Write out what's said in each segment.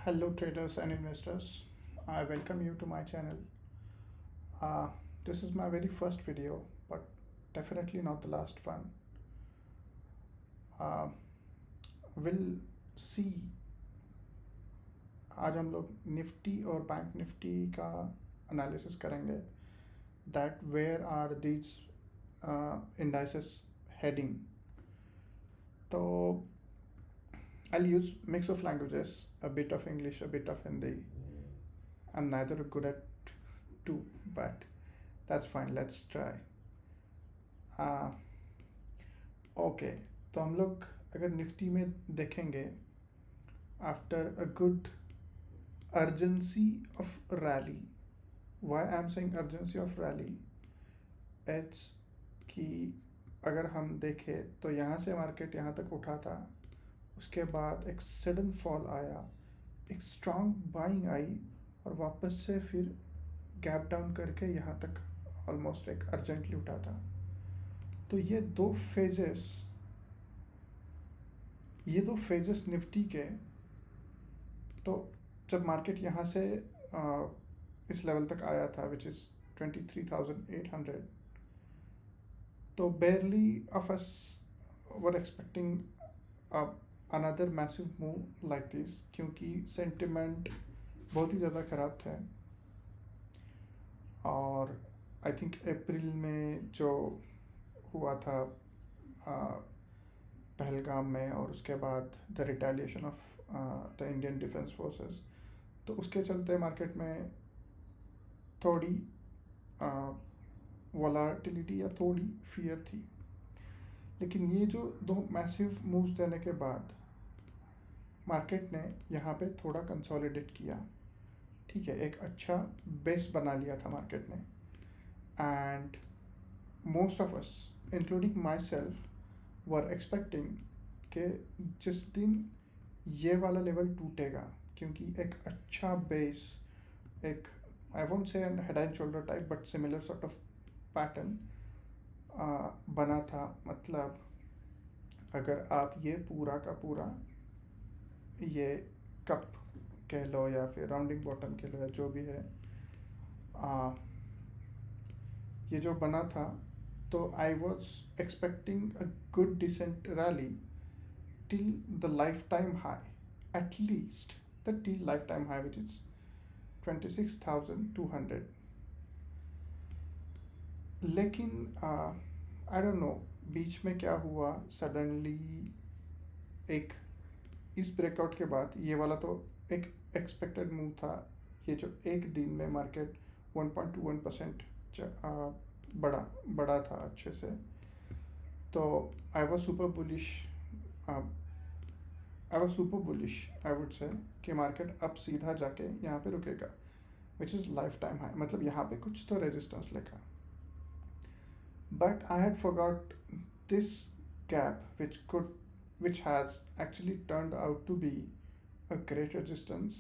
Hello, traders and investors. I welcome you to my channel. Uh, this is my very first video, but definitely not the last one. Uh, we'll see. आज हम लोग Nifty और bank Nifty का analysis करेंगे that where are these indices heading. तो I'll use mix of languages, a bit of English, a bit of Hindi. I'm neither good at two, but that's fine. Let's try. uh, okay तो हम लोग अगर निफ्टी में देखेंगे after a good urgency of rally why I am saying urgency of rally it's कि अगर हम देखें तो यहाँ से मार्केट यहाँ तक उठा था, उसके बाद एक सडन फॉल आया, एक स्ट्रांग बाइंग आई और वापस से फिर गैप डाउन करके यहाँ तक ऑलमोस्ट एक अर्जेंटली उठा था। तो ये दो फेजेस निफ्टी के। तो जब मार्केट यहाँ से इस लेवल तक आया था विच इज़ 23,800, तो barely of us were expecting another massive move like this, क्योंकि सेंटिमेंट बहुत ही ज़्यादा ख़राब था। और आई थिंक अप्रैल में जो हुआ था पहलगाम में, और उसके बाद the retaliation of the Indian defence forces, तो उसके चलते मार्केट में थोड़ी वॉलाटिलिटी या थोड़ी फियर थी। लेकिन ये जो दो मैसिव मूव्स देने के बाद मार्केट ने यहाँ पे थोड़ा कंसोलिडेट किया, ठीक है, एक अच्छा बेस बना लिया था मार्केट ने। And most of us including my self were expecting कि जिस दिन ये वाला लेवल टूटेगा, क्योंकि एक अच्छा बेस, एक I won't say head and shoulder type but similar sort of pattern बना था। मतलब अगर आप ये पूरा का पूरा ये कप कह लो या फिर राउंडिंग बॉटम कह लो या जो भी है, ये जो बना था, तो I was expecting a good decent rally till the lifetime high, at least the till lifetime high, which is 26,200. लेकिन आई डोंट नो बीच में क्या हुआ, सडनली एक इस ब्रेकआउट के बाद ये वाला तो एक एक्सपेक्टेड मूव था। ये जो एक दिन में मार्केट 1.21% बड़ा था अच्छे से। तो I was super bullish, I would say कि मार्केट अब सीधा जाके यहाँ पे रुकेगा, which is life time high, मतलब यहाँ पे कुछ तो रेजिस्टेंस लेगा। But I had forgot this gap which has actually turned out to be a great resistance.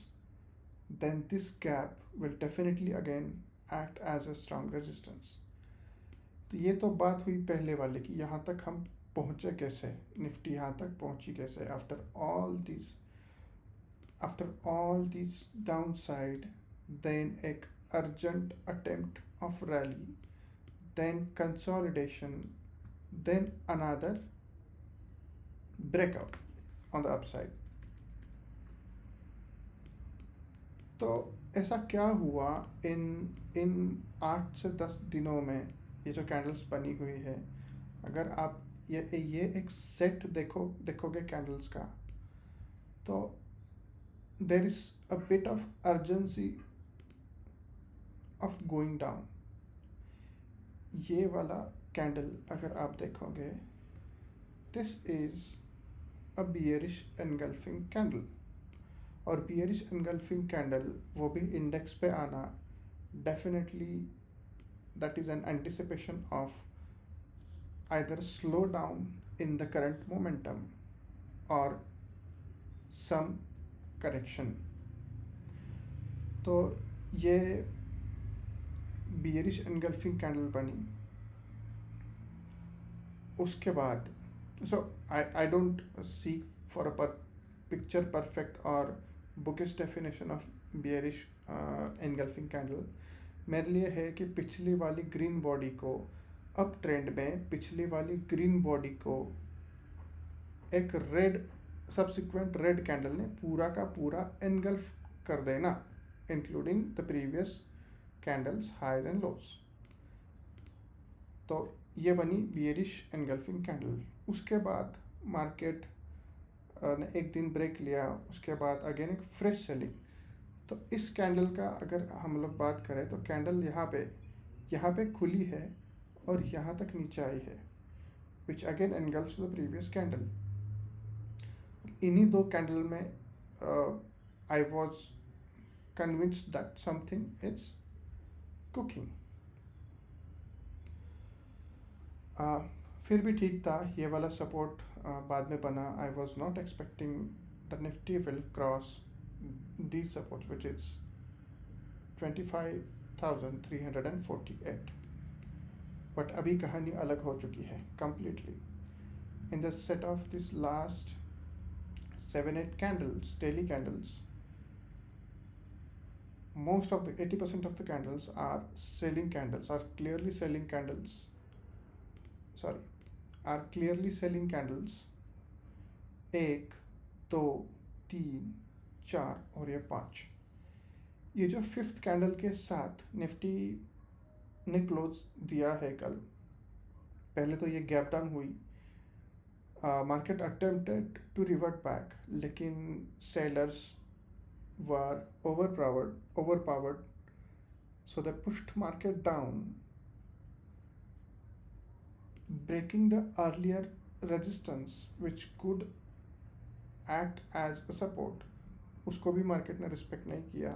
Then this gap will definitely again act as a strong resistance. तो ये तो बात हुई पहले वाले की, यहाँ तक हम पहुँचे कैसे, निफ्टी यहाँ तक पहुँची कैसे after all this downside, then एक urgent attempt of rally, then consolidation, then another breakout on the upside. तो ऐसा क्या हुआ इन 8 से 10 दिनों में, ये जो कैंडल्स बनी हुई है, अगर आप ये एक सेट देखोगे कैंडल्स का, तो there is a bit of urgency of going down. ये वाला कैंडल अगर आप देखोगे, this is a bearish engulfing candle, और बियरिश एनगल्फिंग कैंडल वो भी इंडेक्स पे आना, definitely that is an anticipation of either slow down in the current momentum or some correction. तो ये बियरिश एनगल्फिंग कैंडल बनी, उसके बाद so I don't seek for a picture perfect और bookish definition of bearish engulfing candle मेरे लिए है कि पिछली वाली ग्रीन बॉडी को, अप ट्रेंड में पिछली वाली ग्रीन बॉडी को एक रेड सब्सिक्वेंट रेड कैंडल ने पूरा का पूरा एनगल्फ कर देना, including the previous candles highs and lows. तो ये बनी बियरिश एनगल्फिंग कैंडल। उसके बाद मार्केट ने एक दिन ब्रेक लिया, उसके बाद अगेन एक फ्रेश सेलिंग। तो इस कैंडल का अगर हम लोग बात करें तो कैंडल यहाँ पे खुली है और यहाँ तक नीचे आई है, which again engulfs the previous candle. इन्हीं दो कैंडल में I was convinced that something is cooking. फिर भी ठीक था, ये वाला सपोर्ट बाद में बना। I was not expecting the Nifty will cross these supports, which is 25,348, but अभी कहानी अलग हो चुकी है completely. In the set of this last 7-8 candles, daily candles, most of the 80% of the candles are selling candles, are clearly selling candles, are clearly selling candles, 1 2 3 4 और ये 5। ये जो 5th कैंडल के साथ निफ्टी ने क्लोज दिया है कल, पहले तो ये गैप डाउन हुई, market attempted to revert back, लेकिन sellers were overpowered, so they pushed market down, breaking the earlier resistance which could act as a support। उसको भी मार्केट ने रिस्पेक्ट नहीं किया,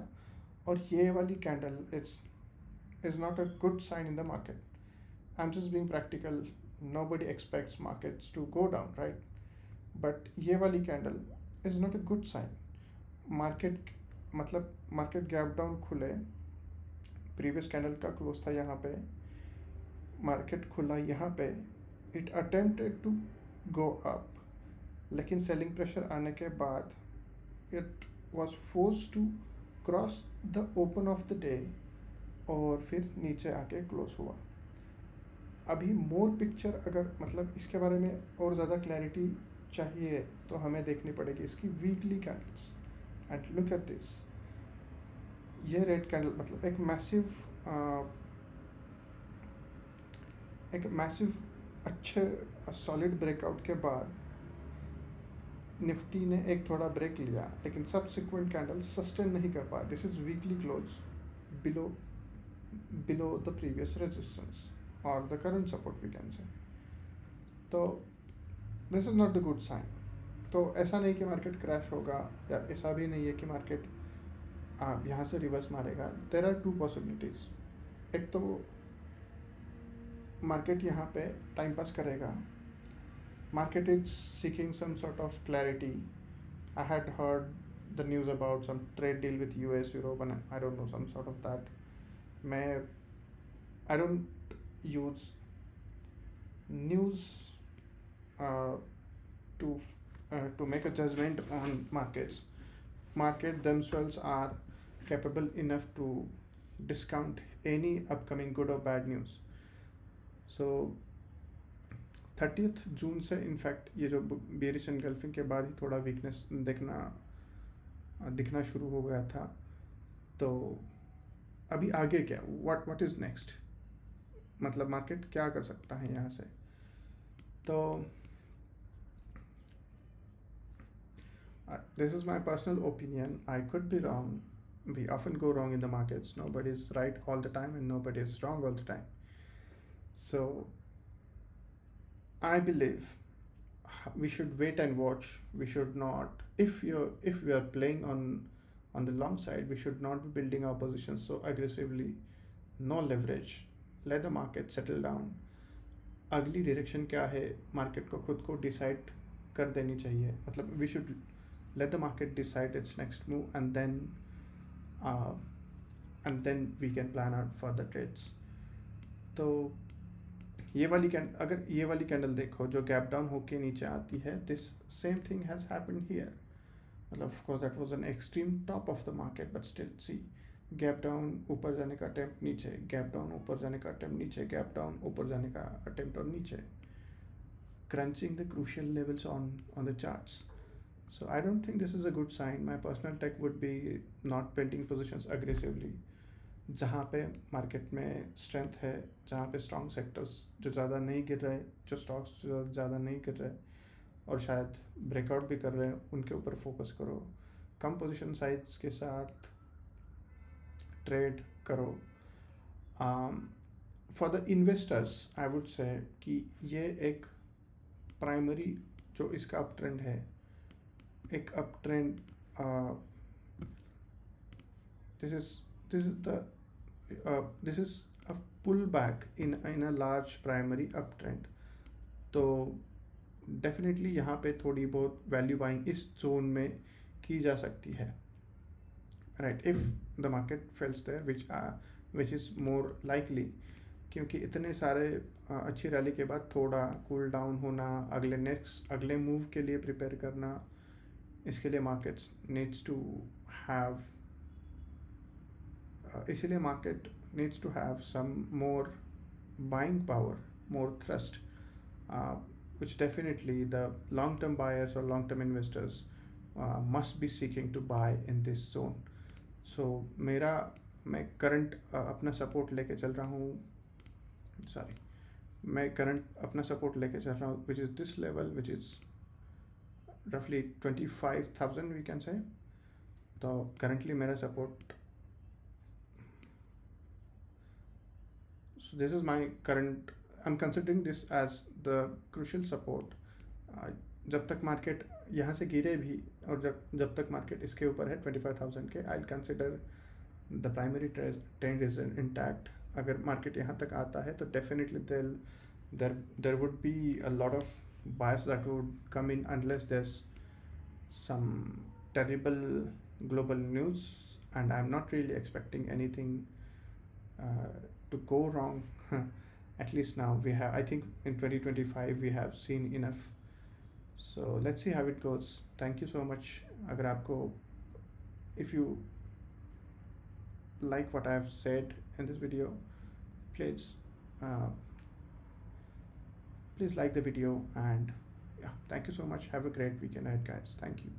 और ये वाली candle is not a good sign in the market. I am just being practical, nobody expects markets to go down, right? But ये वाली candle is not a good sign. Market gap down खुले, previous candle का close था यहाँ पे, market खुला यहाँ पे, it attempted to go up, लेकिन सेलिंग प्रेशर आने के बाद it was forced to cross the open of the day और फिर नीचे आके क्लोज हुआ। अभी मोर पिक्चर अगर इसके बारे में और ज़्यादा क्लैरिटी चाहिए तो हमें देखनी पड़ेगी इसकी weekly candles. And look at this, ये रेड कैंडल एक मैसिव अच्छे सॉलिड ब्रेकआउट के बाद निफ्टी ने एक थोड़ा ब्रेक लिया, लेकिन सब्सिक्वेंट कैंडल सस्टेन नहीं कर पाया। This is weekly close below the previous resistance और the current support we can say. तो this is not the good sign. तो ऐसा नहीं कि मार्केट क्रैश होगा, या ऐसा भी नहीं है कि मार्केट यहाँ से रिवर्स मारेगा। There are 2 possibilities. एक तो मार्केट यहाँ पे टाइम पास करेगा, market is seeking some sort of clarity. I had heard the news about some trade deal with US, Europe, and I don't know, some sort of that. I don't use news to make a judgment on markets. Market themselves are capable enough to discount any upcoming good or bad news. So 30th जून से in fact ये जो bearish engulfing के बाद ही थोड़ा weakness दिखना शुरू हो गया था। तो अभी आगे क्या, व्हाट इज़ नेक्स्ट, मार्केट क्या कर सकता है यहाँ से? तो this is my personal opinion, I could be wrong, we often go wrong in the markets, nobody is right all the time and nobody is wrong all the time. So I believe we should wait and watch. We should not, if we are playing on the long side, we should not be building our positions so aggressively. No leverage. Let the market settle down. अगली direction क्या है market को खुद को decide कर देनी चाहिए। we should let the market decide its next move, and then we can plan out further trades. तो अगर ये वाली कैंडल देखो जो गैप डाउन होके नीचे आती है, this same thing has happened here. मतलब of course that was an extreme top of the market, but still see, gap down, ऊपर जाने का अटेम्प्ट, नीचे गैप डाउन, ऊपर जाने का अटेम्प्ट, नीचे गैप डाउन, ऊपर जाने का अटेम्प्ट और नीचे, crunching the crucial levels on the charts. So I don't think this is a good sign. My personal take would be not building positions aggressively. जहाँ पे मार्केट में स्ट्रेंथ है, जहाँ पे स्ट्रॉन्ग सेक्टर्स जो ज़्यादा नहीं गिर रहे, जो स्टॉक्स जो ज़्यादा नहीं गिर रहे और शायद ब्रेकआउट भी कर रहे हैं, उनके ऊपर फोकस करो, कम पोजीशन साइज के साथ ट्रेड करो. For the investors I would say कि ये एक प्राइमरी जो इसका अप ट्रेंड है, एक up trend, this is this is the this is a pullback in a large primary uptrend. तो डेफिनेटली यहाँ पे थोड़ी बहुत वैल्यू बाइंग इस जोन में की जा सकती है, right, if the market fails there, which is more likely, क्योंकि इतने सारे अच्छी रैली के बाद थोड़ा कूल डाउन होना, अगले मूव के लिए प्रिपेयर करना, इसके लिए मार्केट्स नीड्स टू हैव इसीलिए market needs to have some more buying power, more thrust, which definitely the long term buyers or long term investors must be seeking to buy in this zone. So मैं current अपना support लेके चल रहा हूँ, sorry, मैं current अपना support लेके चल रहा हूँ, which is this level, which is रफली 25,000 वी कैन से. तो करंटली मेरा support, so this is my current, I'm considering this as the crucial support. जब तक मार्केट यहाँ से गिरे भी और जब तक मार्केट इसके ऊपर है 25,000 के, I consider the primary trend is intact. अगर मार्केट यहाँ तक आता है तो definitely there would be a lot of buyers that would come in unless there's some terrible global news, and I'm not really expecting anything to go wrong. At least now we have, I think in 2025 we have seen enough. So let's see how it goes. Thank you so much. अगर आपको, if you like what I have said in this video, please please like the video, and yeah, thank you so much. Have a great weekend ahead, guys. Thank you.